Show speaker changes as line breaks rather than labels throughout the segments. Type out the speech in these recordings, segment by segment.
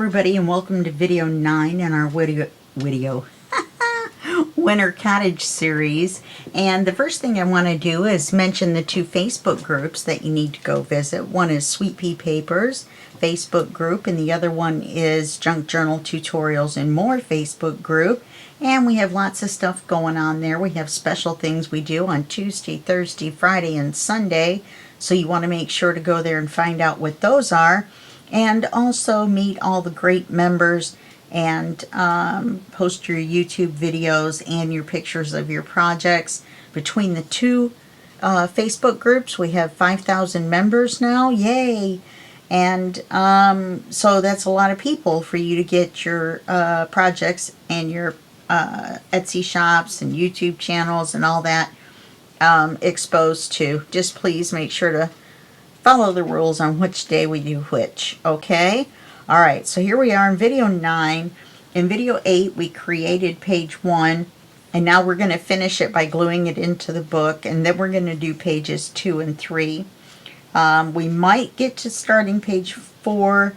everybody, and welcome to video 9 in our Winter Cottage series. And the first thing I want to do is mention the two Facebook groups that you need to go visit. One is Sweet Pea Papers Facebook group, and the other one is Junk Journal Tutorials and More Facebook group. And we have lots of stuff going on there. We have special things we do on Tuesday, Thursday, Friday, and Sunday. So you want to make sure to go there and find out what those are. And also meet all the great members and post your YouTube videos and your pictures of your projects. Between the two Facebook groups, we have 5,000 members now. Yay! And so that's a lot of people for you to get your projects and your Etsy shops and YouTube channels and all that exposed to. Just please make sure to follow the rules on which day we do which, okay? All right, so here we are in video 9. In video 8, we created page 1, and now we're going to finish it by gluing it into the book, and then we're going to do pages 2 and 3. We might get to starting page 4,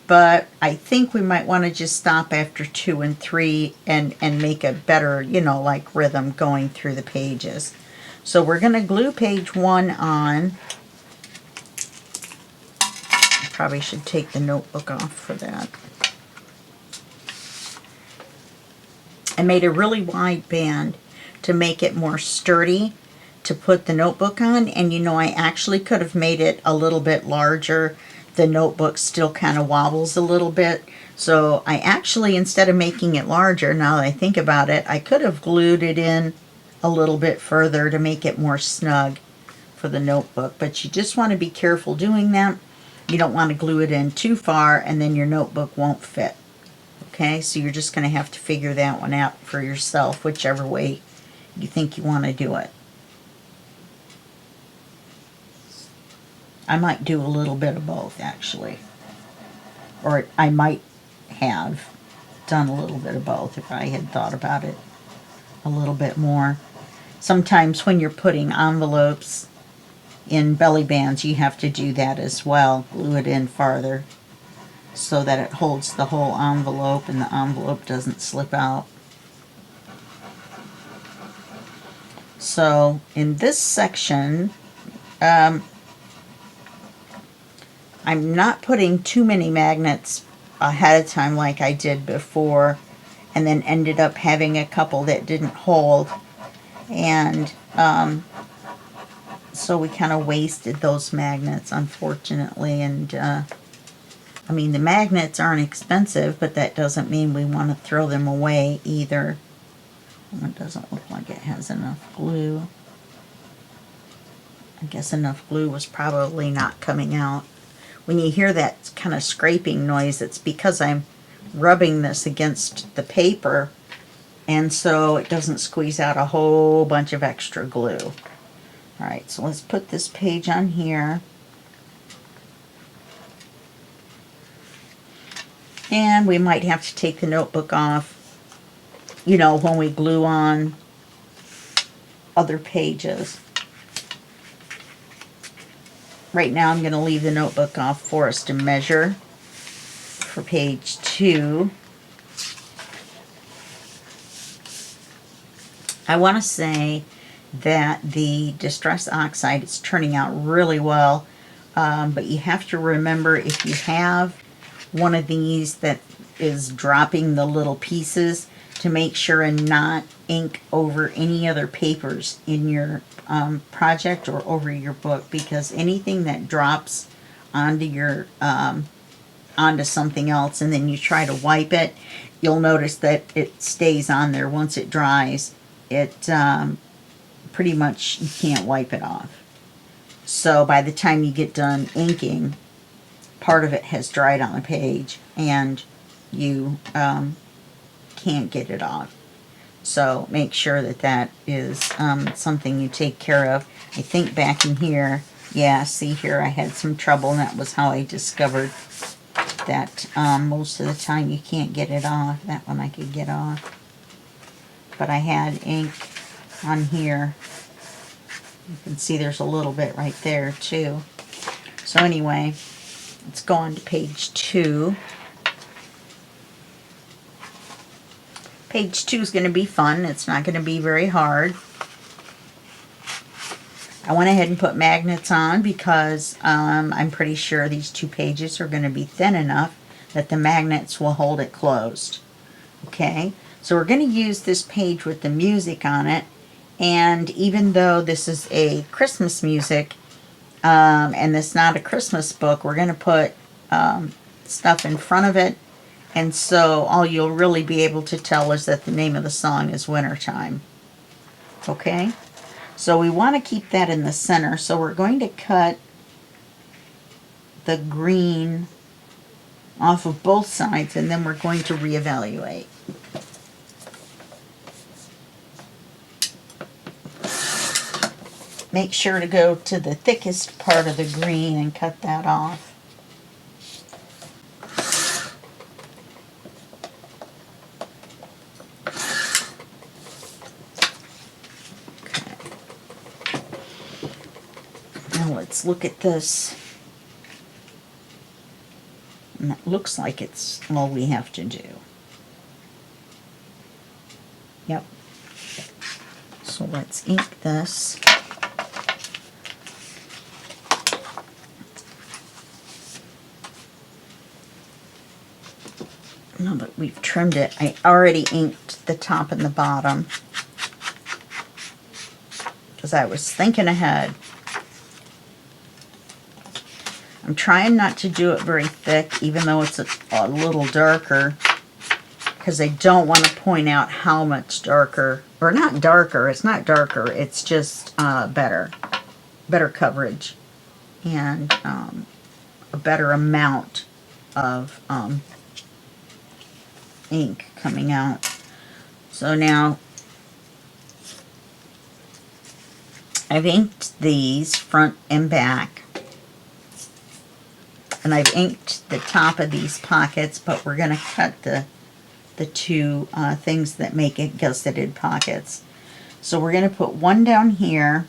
but I think we might want to just stop after 2 and 3 and make a better, like rhythm going through the pages. So we're going to glue page 1 on. Probably should take the notebook off for that. I made a really wide band to make it more sturdy to put the notebook on, and I actually could have made it a little bit larger. The notebook still kind of wobbles a little bit, so I actually, instead of making it larger, now that I think about it, I could have glued it in a little bit further to make it more snug for the notebook, but you just want to be careful doing that. You don't want to glue it in too far and then your notebook won't fit. Okay, so you're just going to have to figure that one out for yourself, whichever way you think you want to do it. I might do a little bit of both, actually. Or I might have done a little bit of both if I had thought about it a little bit more. Sometimes when you're putting envelopes in belly bands, you have to do that as well. Glue it in farther so that it holds the whole envelope and the envelope doesn't slip out. So in this section, I'm not putting too many magnets ahead of time like I did before, and then ended up having a couple that didn't hold, and so we kind of wasted those magnets, unfortunately. And I mean, the magnets aren't expensive, but that doesn't mean we want to throw them away either. It doesn't look like it has enough glue. I guess enough glue was probably not coming out. When you hear that kind of scraping noise, it's because I'm rubbing this against the paper, and so it doesn't squeeze out a whole bunch of extra glue. Alright, so let's put this page on here. And we might have to take the notebook off, when we glue on other pages. Right now I'm going to leave the notebook off for us to measure for page 2. I want to say that the Distress Oxide is turning out really well, but you have to remember, if you have one of these that is dropping the little pieces, to make sure and not ink over any other papers in your project or over your book, because anything that drops onto your onto something else and then you try to wipe it, you'll notice that it stays on there. Once it dries, it pretty much, you can't wipe it off. So by the time you get done inking, part of it has dried on the page and you can't get it off. So make sure that that is something you take care of. I think back in here, yeah, see here, I had some trouble, and that was how I discovered that most of the time you can't get it off. That one I could get off. But I had ink on here. You can see there's a little bit right there too. So anyway, let's go on to page 2. Page 2 is going to be fun. It's not going to be very hard. I went ahead and put magnets on because I'm pretty sure these 2 pages are going to be thin enough that the magnets will hold it closed. Okay, so we're going to use this page with the music on it, and even though this is a Christmas music and it's not a Christmas book, we're going to put stuff in front of it, and so all you'll really be able to tell is that the name of the song is Wintertime. Okay, so we want to keep that in the center, so we're going to cut the green off of both sides, and then we're going to reevaluate. Make sure to go to the thickest part of the green and cut that off. Okay. Now let's look at this. And it looks like it's all we have to do. Yep. So let's ink this. Now that we've trimmed it, I already inked the top and the bottom because I was thinking ahead. I'm trying not to do it very thick, even though it's a little darker, because I don't want to point out how much darker, or not darker, it's not darker, it's just better coverage, and a better amount of ink coming out. So now I've inked these front and back, and I've inked the top of these pockets, but we're going to cut the 2 things that make it gusseted pockets. So we're going to put one down here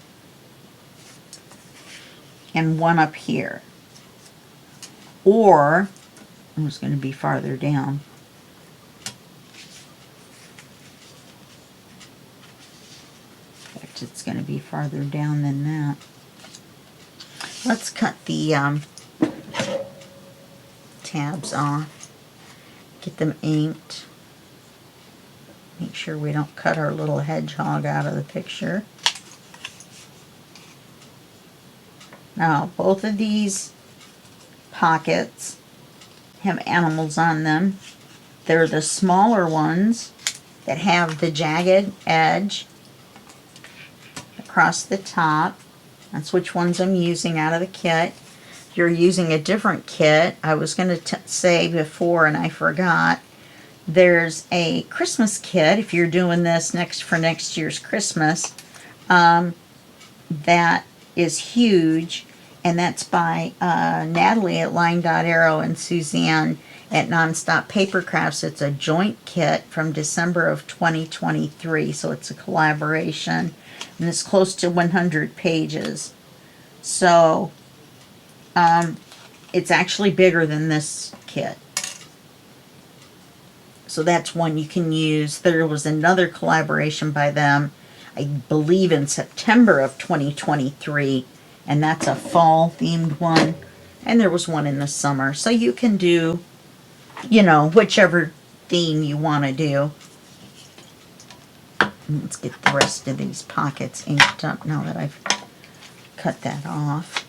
and one up here, or it's going to be farther down. In fact, it's going to be farther down than that. Let's cut the tabs off, get them inked. Make sure we don't cut our little hedgehog out of the picture. Now, both of these pockets have animals on them. They're the smaller ones that have the jagged edge across the top. That's which ones I'm using out of the kit. If you're using a different kit, I was going to say before and I forgot, there's a Christmas kit if you're doing this for next year's Christmas, that is huge, and that's by Natalie at Line Dot Arrow and Suzanne at Nonstop Paper Crafts. It's a joint kit from December of 2023, so it's a collaboration, and it's close to 100 pages. So it's actually bigger than this kit. So that's one you can use. There was another collaboration by them, I believe in September of 2023, and that's a fall themed one. And there was one in the summer. So you can do, you know, whichever theme you want to do. And let's get the rest of these pockets inked up now that I've cut that off.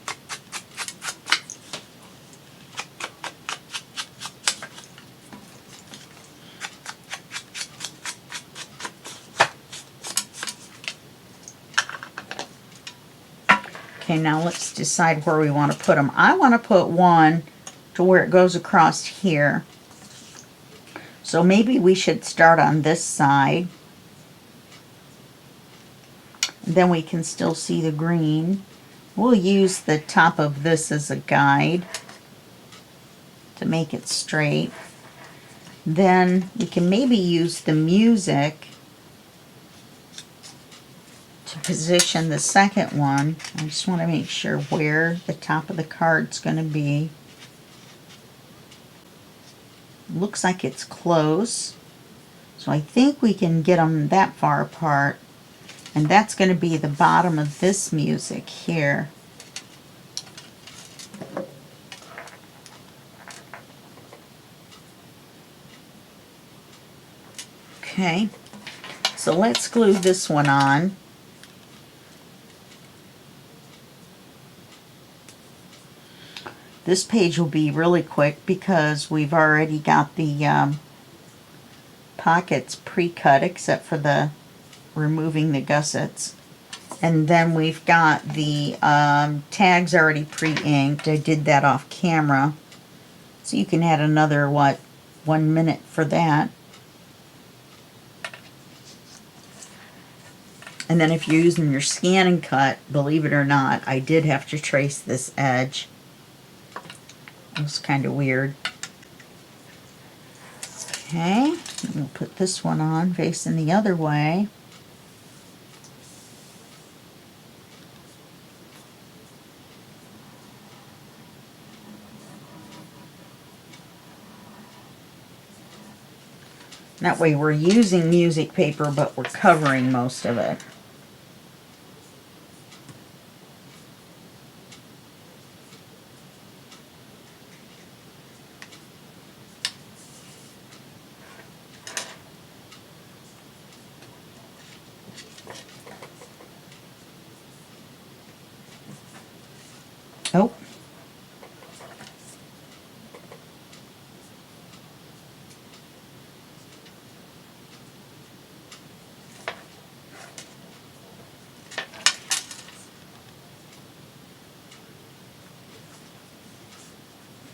Okay, now let's decide where we want to put them. I want to put one to where it goes across here. So maybe we should start on this side. And then we can still see the green. We'll use the top of this as a guide to make it straight. Then we can maybe use the music to position the second one. I just want to make sure where the top of the card's going to be. Looks like it's close. So I think we can get them that far apart. And that's going to be the bottom of this music here. Okay, so let's glue this one on. This page will be really quick because we've already got the pockets pre-cut except for the removing the gussets. And then we've got the tags already pre-inked. I did that off camera. So you can add another, 1 minute for that. And then if you're using your scan and cut, believe it or not, I did have to trace this edge. It was kind of weird. Okay, we'll put this one on facing the other way. That way we're using music paper, but we're covering most of it. Oh.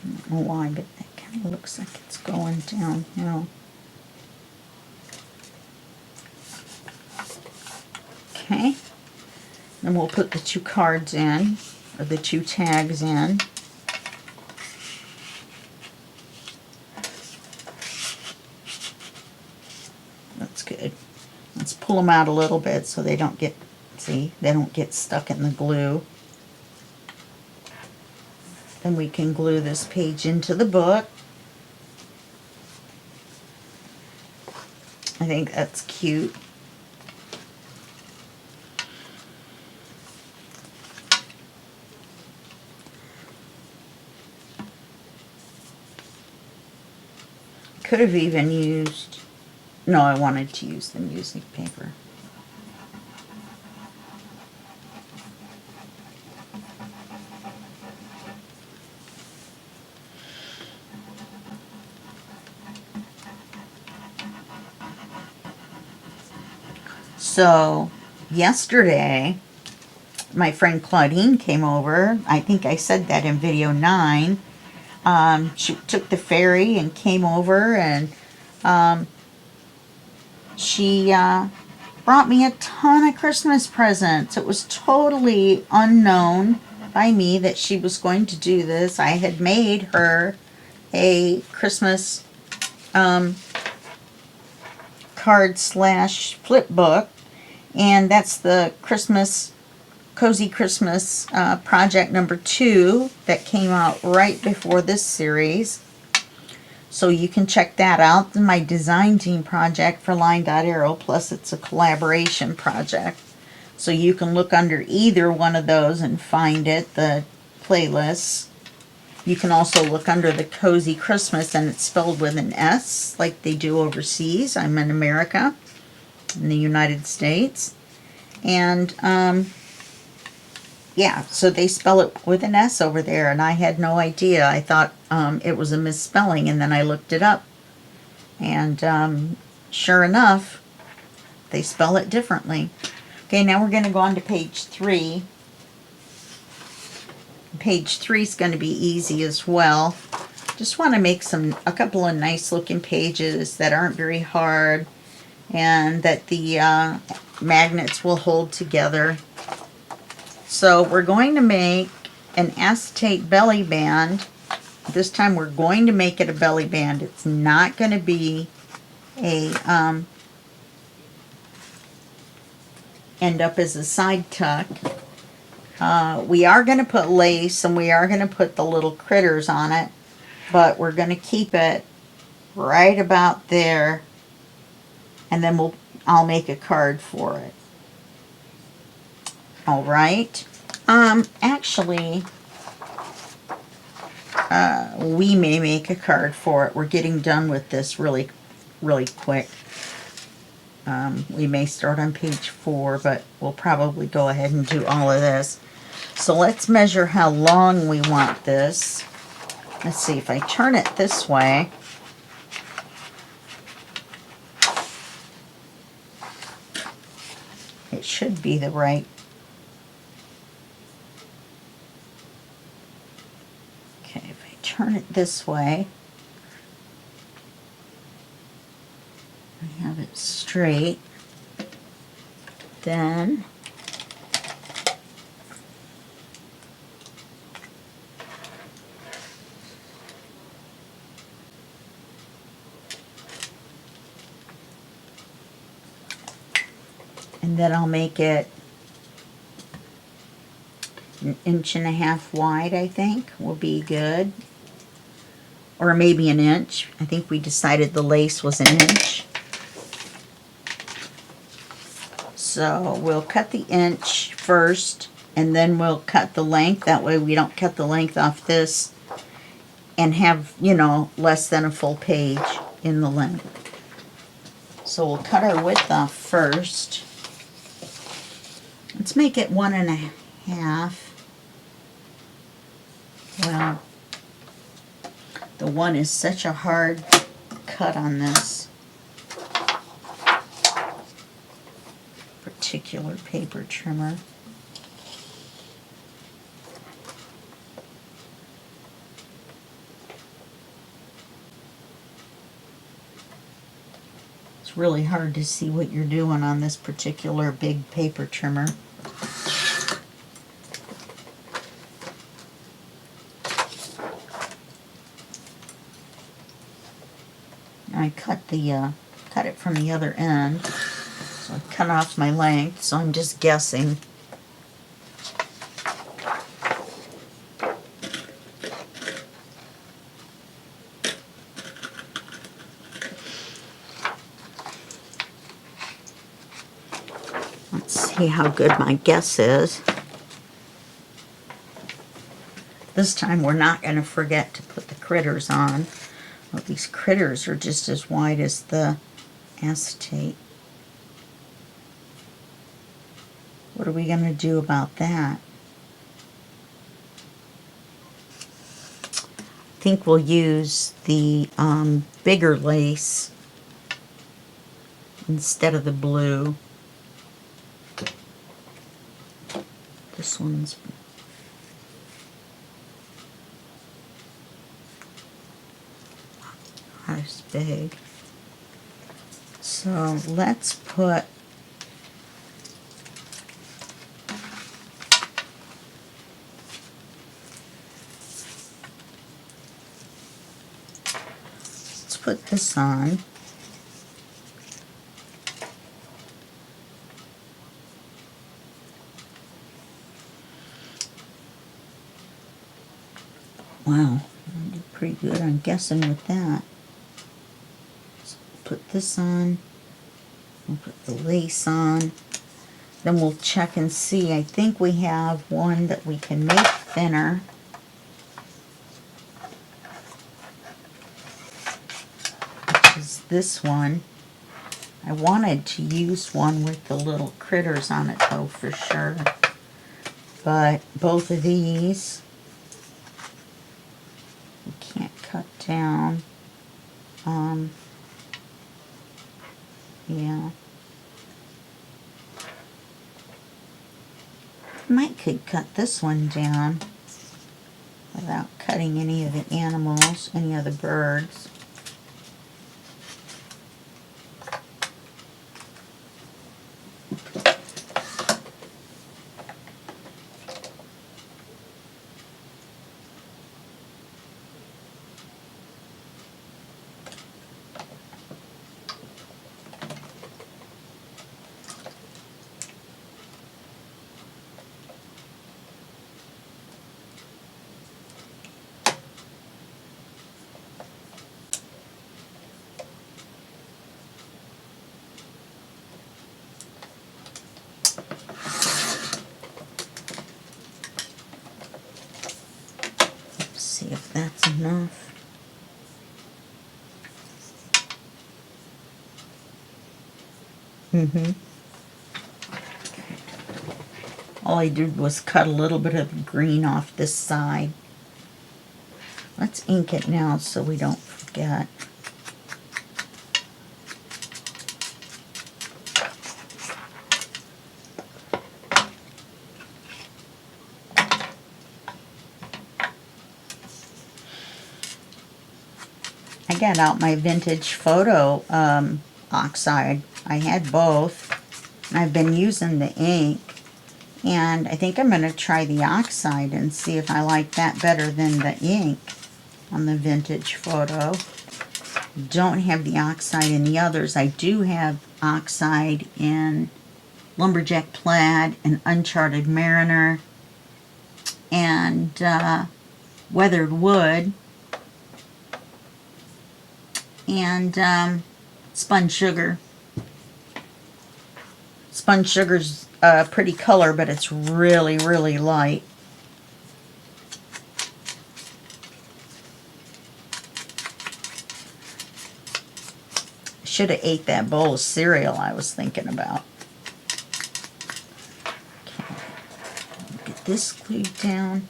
I don't know why, but that kind of looks like it's going downhill. Okay. Then we'll put the 2 cards in, or the 2 tags in. That's good. Let's pull them out a little bit so they don't get, see, they don't get stuck in the glue. Then we can glue this page into the book. I think that's cute. Could have even used, no, I wanted to use the music paper. So, yesterday, my friend Claudine came over. I think I said that in video 9. She took the ferry and came over, and she brought me a ton of Christmas presents. It was totally unknown by me that she was going to do this. I had made her a Christmas card slash flip book, and that's the Cozy Christmas project number 2 that came out right before this series. So you can check that out. My design team project for Line.Arrow, plus it's a collaboration project. So you can look under either one of those and find it, the playlists. You can also look under the Cozy Christmas, and it's spelled with an S like they do overseas. I'm in America, in the United States. And yeah, so they spell it with an S over there, and I had no idea. I thought it was a misspelling, and then I looked it up. And sure enough, they spell it differently. Okay, now we're going to go on to page 3. Page 3 is going to be easy as well. Just want to make a couple of nice looking pages that aren't very hard, and that the magnets will hold together. So we're going to make an acetate belly band. This time we're going to make it a belly band. It's not going to be a end up as a side tuck. We are going to put lace, and we are going to put the little critters on it, but we're going to keep it right about there and then I'll make a card for it. All right. Actually, we may make a card for it. We're getting done with this really quick. We may start on page 4, but we'll probably go ahead and do all of this. So let's measure how long we want this. Let's see, if I turn it this way, it should be the right. Okay, if I turn it this way, I have it straight, then I'll make it 1.5 inches wide, I think will be good. Or maybe an inch. I think we decided the lace was an inch. So we'll cut the inch first, and then we'll cut the length. That way we don't cut the length off this and have, you know, less than a full page in the length. So we'll cut our width off first. Let's make it 1.5. Well, the 1 is such a hard cut on this particular paper trimmer. It's really hard to see what you're doing on this particular big paper trimmer. I cut it from the other end, so I cut off my length, so I'm just guessing. Let's see how good my guess is. This time we're not going to forget to put the critters on. Well, these critters are just as wide as the acetate. What are we going to do about that? I think we'll use the bigger lace instead of the blue. This one's not as big. So let's put this on. Wow, I did pretty good on guessing with that. So put this on. We'll put the lace on. Then we'll check and see. I think we have one that we can make thinner. Which is this one. I wanted to use one with the little critters on it though, for sure. But both of these we can't cut down. Yeah. Might could cut this one down without cutting any of the animals, any of the birds. that's enough. All I did was cut a little bit of green off this side. Let's ink it now so we don't forget. I got out my vintage photo oxide. I had both. And I've been using the ink. And I think I'm going to try the oxide and see if I like that better than the ink on the vintage photo. Don't have the oxide in the others. I do have oxide in Lumberjack Plaid and Uncharted Mariner and Weathered Wood and Spun Sugar. Spun Sugar's a pretty color, but it's really, really light. Should have ate that bowl of cereal I was thinking about. Okay. Get this glued down.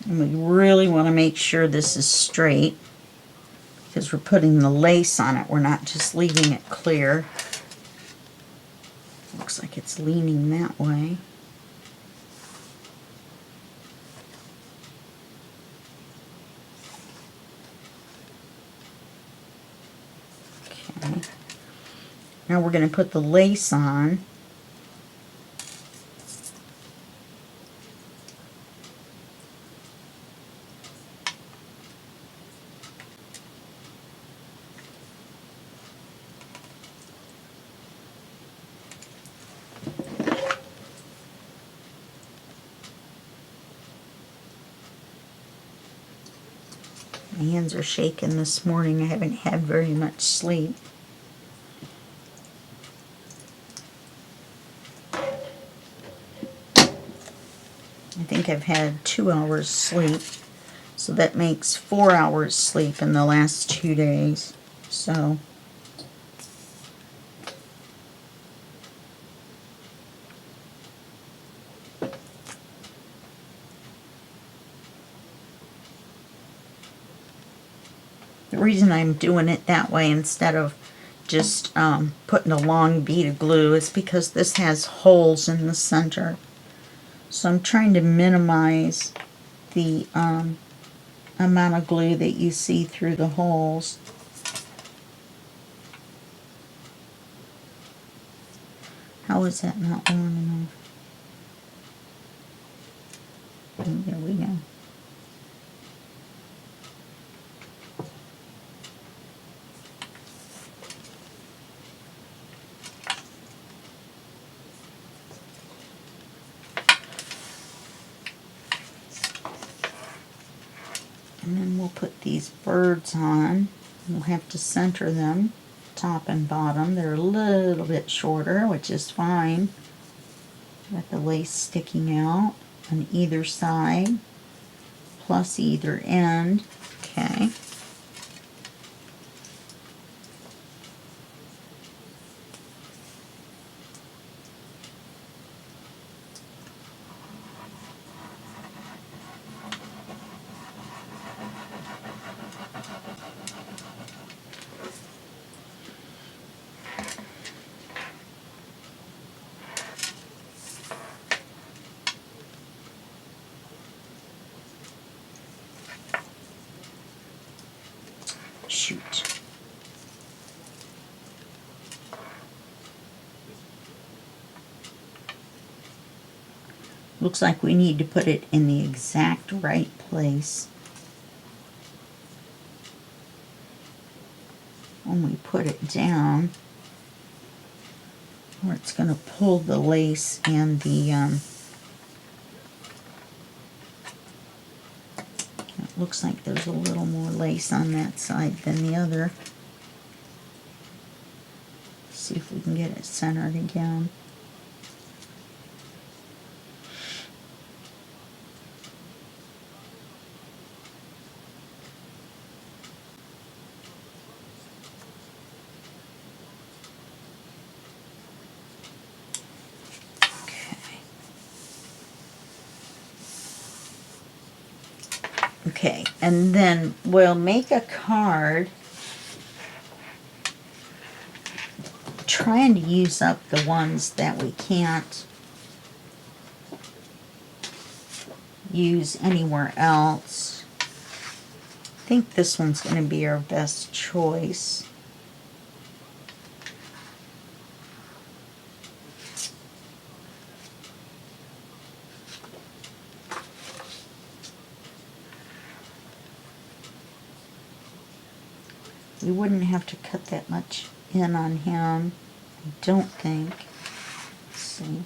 And we really want to make sure this is straight because we're putting the lace on it. We're not just leaving it clear. Looks like it's leaning that way. Okay. Now we're going to put the lace on. My hands are shaking this morning. I haven't had very much sleep. I think I've had 2 hours sleep. So that makes 4 hours sleep in the last 2 days. So the reason I'm doing it that way instead of just putting a long bead of glue is because this has holes in the center. So I'm trying to minimize the amount of glue that you see through the holes. How is that not long enough? And there we go. And then we'll put these birds on. We'll have to center them, top and bottom. They're a little bit shorter, which is fine. Got the lace sticking out on either side, plus either end. Okay. Looks like we need to put it in the exact right place. When we put it down, where it's going to pull the lace and the, it looks like there's a little more lace on that side than the other. See if we can get it centered again. Okay, and then we'll make a card trying to use up the ones that we can't use anywhere else. I think this one's going to be our best choice. We wouldn't have to cut that much in on him, I don't think. Let's see.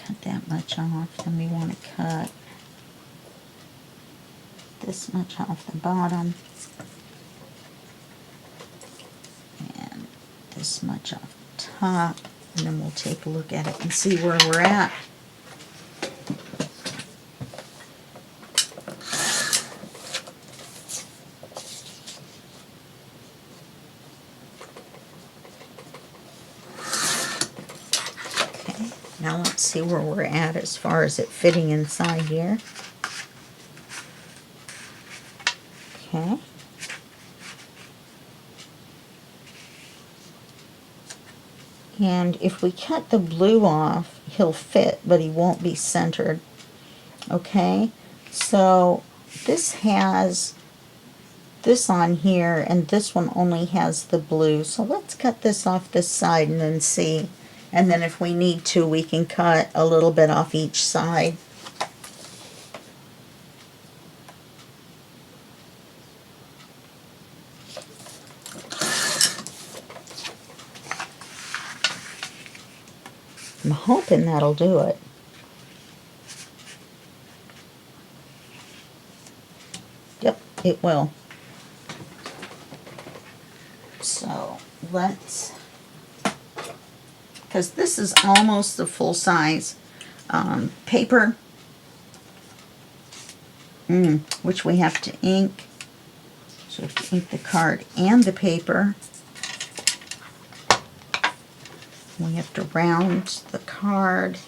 Cut that much off, then we want to cut this much off the bottom and this much off the top, and then we'll take a look at it and see where we're at. Now let's see where we're at as far as it fitting inside here. Okay. And if we cut the blue off, he'll fit, but he won't be centered. Okay, so this has this on here, and this one only has the blue. So let's cut this off this side and then see. And then if we need to, we can cut a little bit off each side. I'm hoping that'll do it. Yep, it will. So let's, because this is almost the full size paper, which we have to ink. So we have to ink the card and the paper. We have to round the card.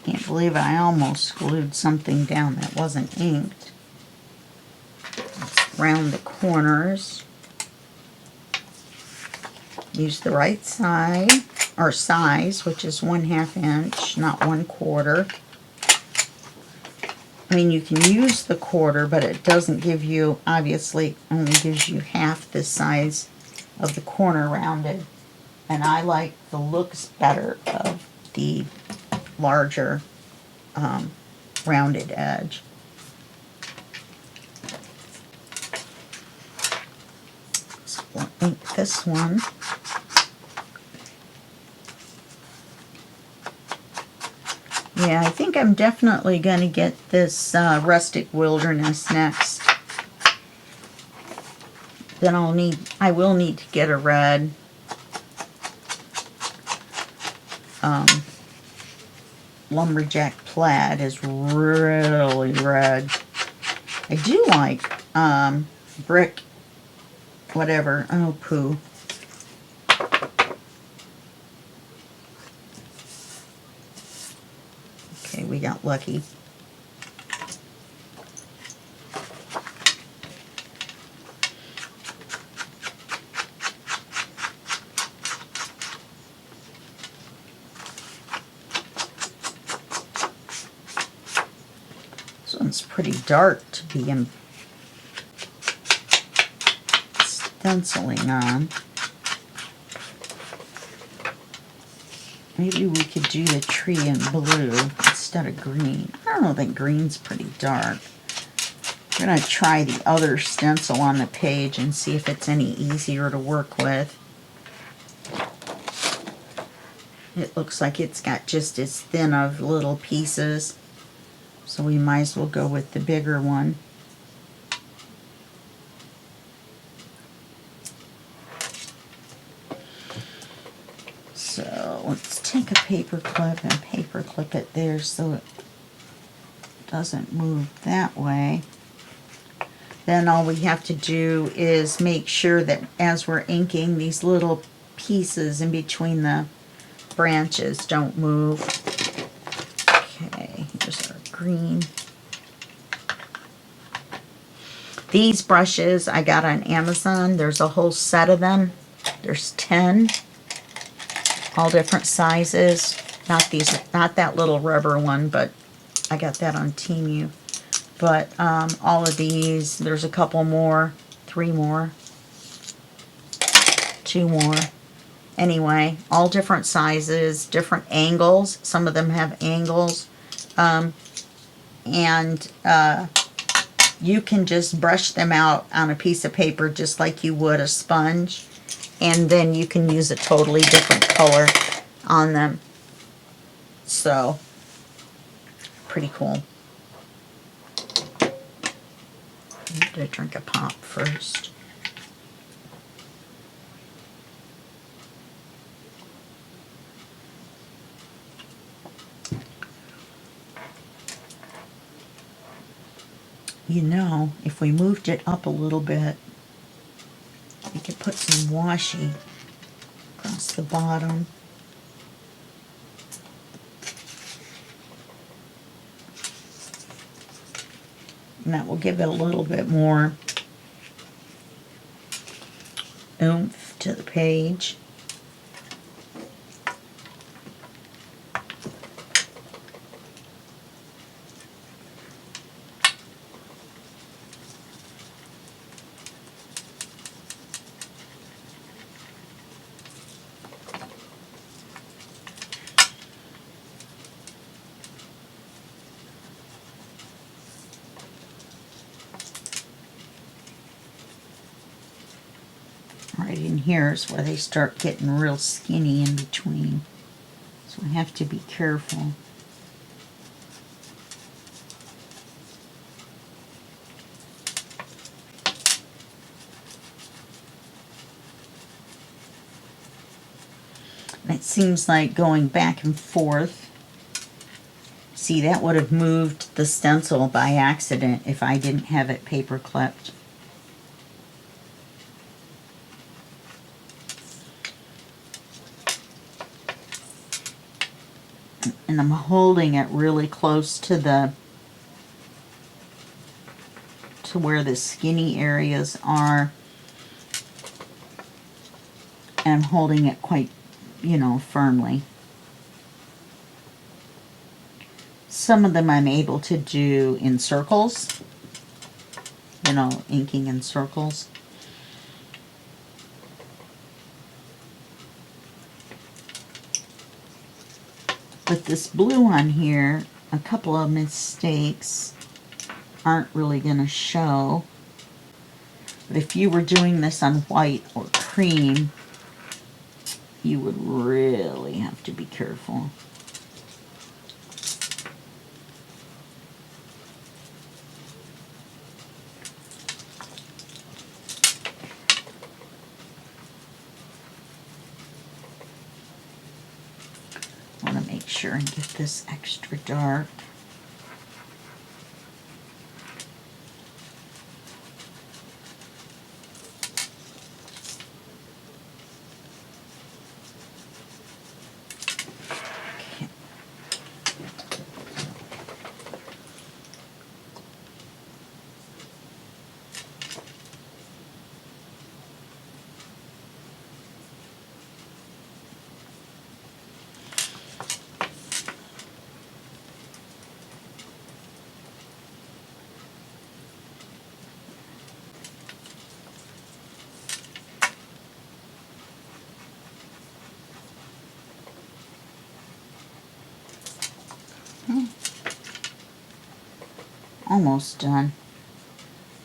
Can't believe I almost glued something down that wasn't inked. Let's round the corners. Use the right side, or size, which is 1/2 inch, not 1/4. I mean, you can use the 1/4, but it doesn't give you, obviously, only gives you half the size of the corner rounded. And I like the looks better of the larger rounded edge. So we'll ink this one. Yeah, I think I'm definitely going to get this Rustic Wilderness next. Then I will need to get a red. lumberjack plaid is really red. I do like brick, whatever. Oh, poo. Okay, we got lucky. This one's pretty dark to be stenciling on. Maybe we could do the tree in blue instead of green. I don't think green's pretty dark. I'm going to try the other stencil on the page and see if it's any easier to work with. It looks like it's got just as thin of little pieces, so we might as well go with the bigger one. So let's take a paper clip and paper clip it there so it doesn't move that way. Then all we have to do is make sure that as we're inking, these little pieces in between the branches don't move. Okay, here's our green. These brushes I got on Amazon. There's a whole set of them. There's 10, all different sizes. Not that little rubber one, but I got that on Temu. But all of these, there's a couple more, 3 more, 2 more. Anyway, all different sizes, different angles. Some of them have angles. You can just brush them out on a piece of paper just like you would a sponge. And then you can use a totally different color on them. So, pretty cool. I'm going to drink a pop first. You know, if we moved it up a little bit, we could put some washi across the bottom. And that will give it a little bit more oomph to the page. Right in here is where they start getting real skinny in between. So I have to be careful. And it seems like going back and forth. See, that would have moved the stencil by accident if I didn't have it paper clipped. And I'm holding it really close to where the skinny areas are. And I'm holding it quite, firmly. Some of them I'm able to do in circles. Inking in circles. With this blue on here, a couple of mistakes aren't really going to show. But if you were doing this on white or cream, you would really have to be careful. I want to make make sure and get this extra dark. Almost done.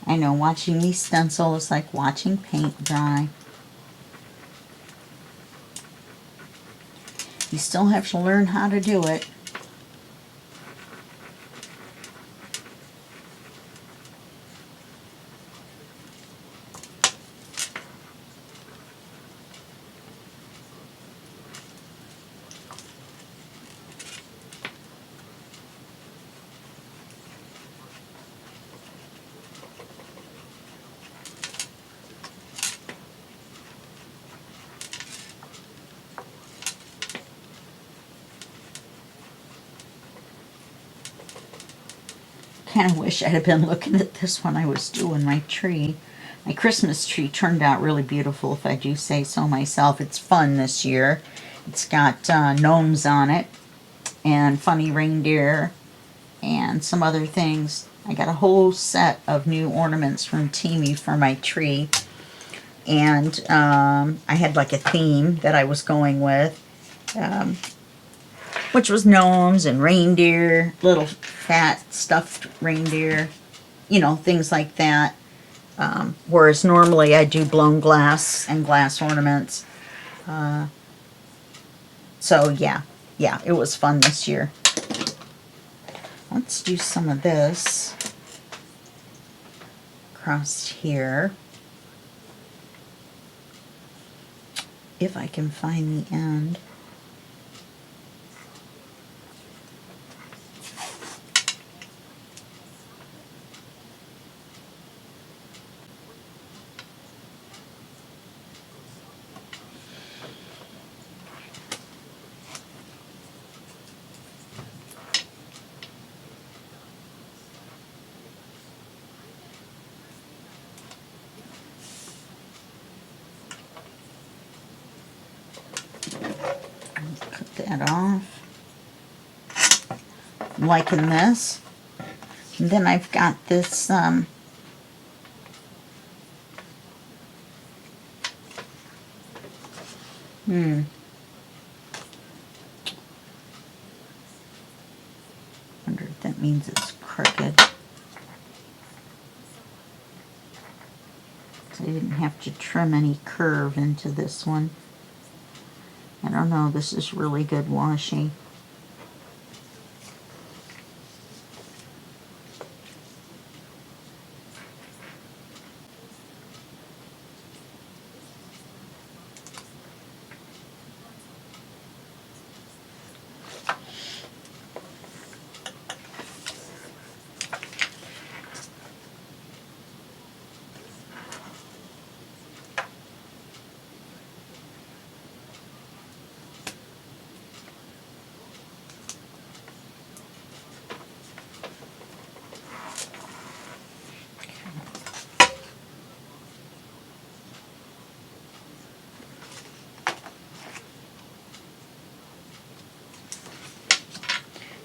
I know, watching me stencil is like watching paint dry. You still have to learn how to do it. Kind of wish I'd have been looking at this when I was doing my tree. My Christmas tree turned out really beautiful, if I do say so myself. It's fun this year. It's got gnomes on it and funny reindeer and some other things. I got a whole set of new ornaments from Teamy for my tree. And I had like a theme that I was going with. Which was gnomes and reindeer, little fat stuffed reindeer, you know, things like that. Whereas normally I do blown glass and glass ornaments. So yeah, it was fun this year. Let's do some of this across here. If I can find the end. Cut that off. I'm liking this. And then I've got this wonder if that means it's crooked. So I didn't have to trim any curve into this one. I don't know, this is really good washi.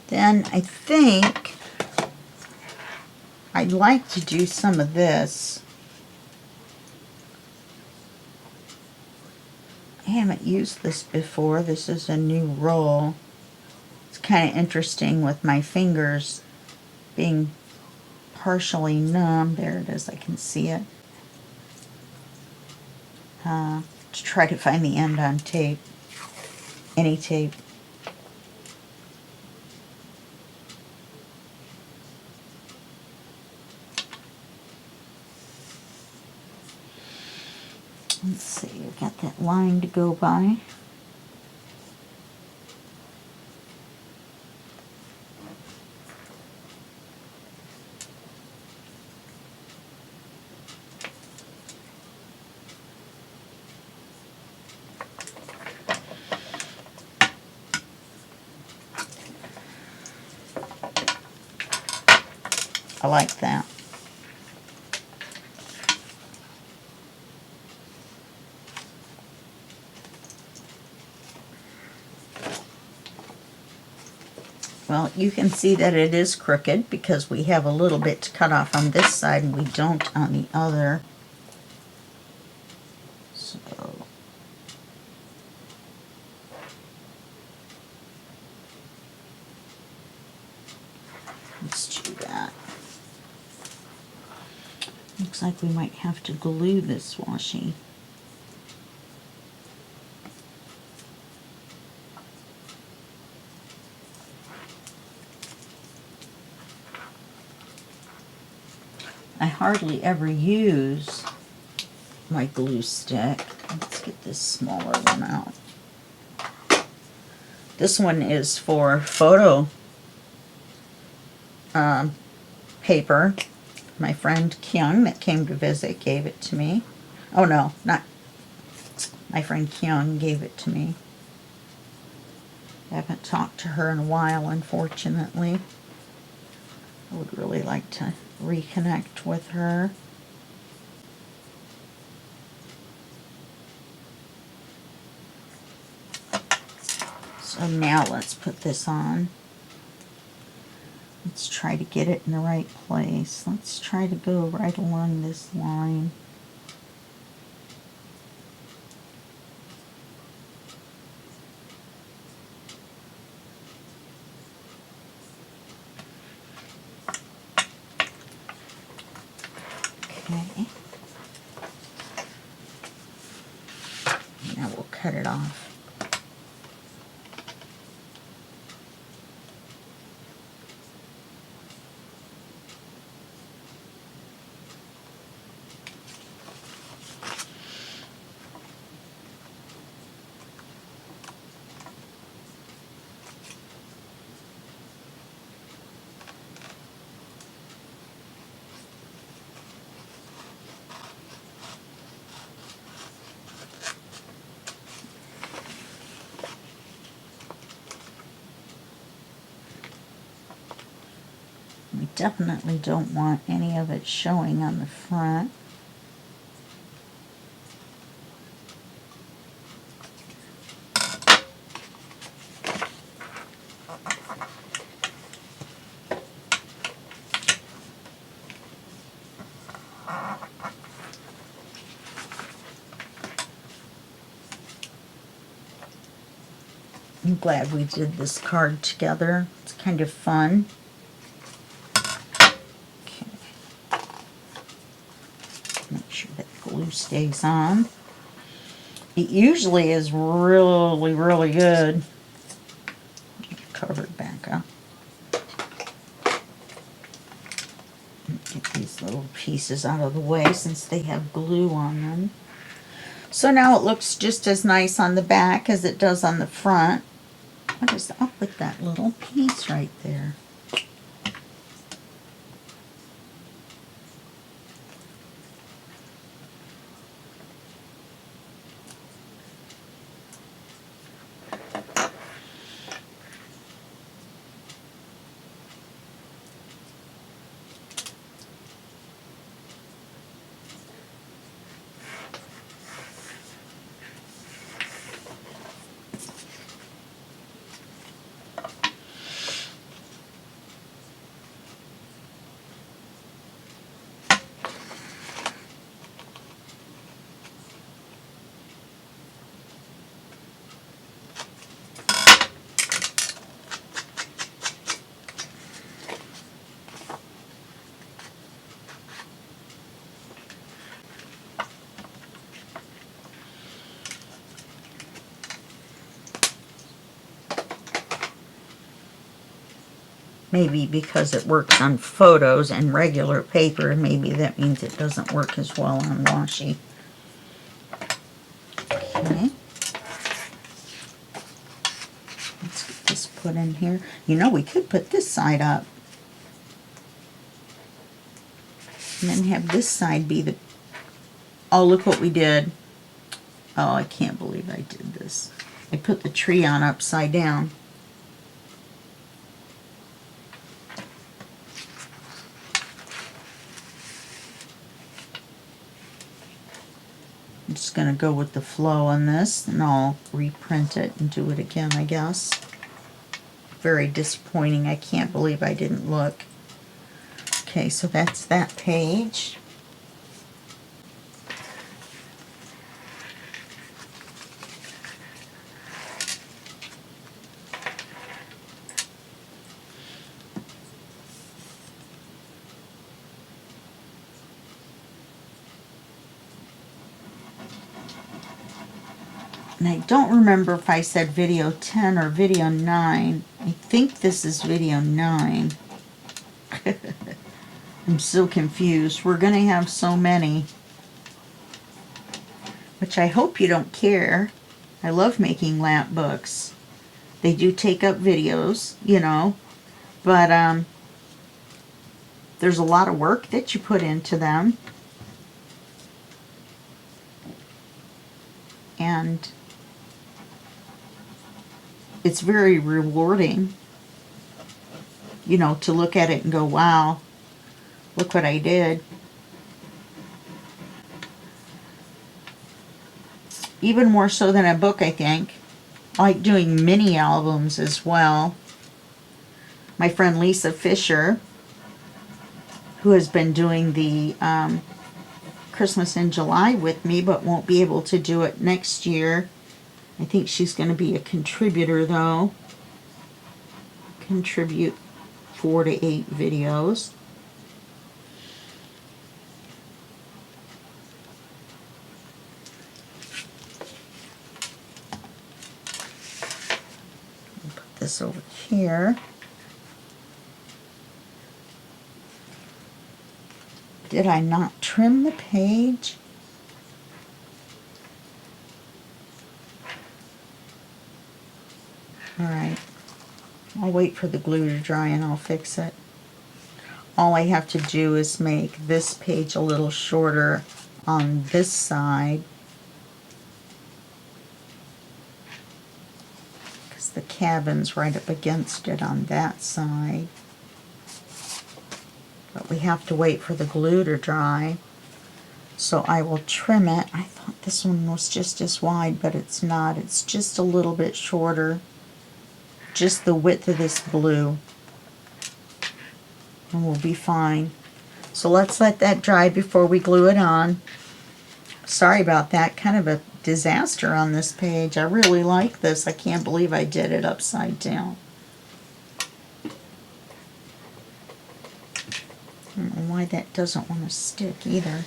Then I think I'd like to do some of this. I haven't used this before. This is a new roll. It's kind of interesting with my fingers being partially numb. There it is, I can see it. To try to find the end on tape. Any tape. Let's see, I've got that line to go by. I like that. Well, you can see that it is crooked because we have a little bit to cut off on this side and we don't on the other. So let's do that. Looks like we might have to glue this washi. I hardly ever use my glue stick. Let's get this smaller one out. This one is for photo paper. My friend Kyung that came to visit gave it to me. Oh no, not my friend Kyung gave it to me. I haven't talked to her in a while, unfortunately. I would really like to reconnect with her. So now let's put this on. Let's try to get it in the right place. Let's try to go right along this line. Okay. Now we'll cut it off. We definitely don't want any of it showing on the front. I'm glad we did this card together. It's kind of fun. Okay. Make sure that glue stays on. It usually is really, really good. Cover it back up. Get these little pieces out of the way since they have glue on them. So now it looks just as nice on the back as it does on the front. What is up with that little piece right there? Maybe because it works on photos and regular paper, maybe that means it doesn't work as well on washi. Okay. Let's get this put in here. You know, we could put this side up. And then have this side be the... Oh, look what we did. Oh, I can't believe I did this. I put the tree on upside down. just going to go with the flow on this, and I'll reprint it and do it again, I guess. Very disappointing. I can't believe I didn't look. Okay, so that's that page. And I don't remember if I said video 10 or video 9. I think this is video 9. I'm so confused. We're going to have so many. Which I hope you don't care. I love making lap books. They do take up videos, you know. But there's a lot of work that you put into them. And it's very rewarding, you know, to look at it and go, wow, look what I did. Even more so than a book, I think. I like doing mini albums as well. My friend Lisa Fisher, who has been doing the Christmas in July with me, but won't be able to do it next year. I think she's going to be a contributor, though. Contribute 4 to 8 videos. I'll put this over here. Did I not trim the page? Alright, I'll wait for the glue to dry and I'll fix it. All I have to do is make this page a little shorter on this side, because the cabin's right up against it on that side. But we have to wait for the glue to dry. So I will trim it. I thought this one was just as wide, but it's not. It's just a little bit shorter. Just the width of this blue, and we'll be fine. So let's let that dry before we glue it on. Sorry about that, kind of a disaster on this page. I really like this. I can't believe I did it upside down. I don't know why that doesn't want to stick either.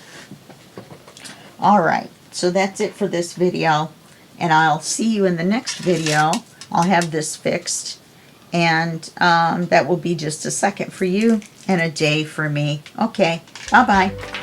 Alright, so that's it for this video, and I'll see you in the next video. I'll have this fixed, and that will be just a second for you and a day for me. Okay, bye-bye.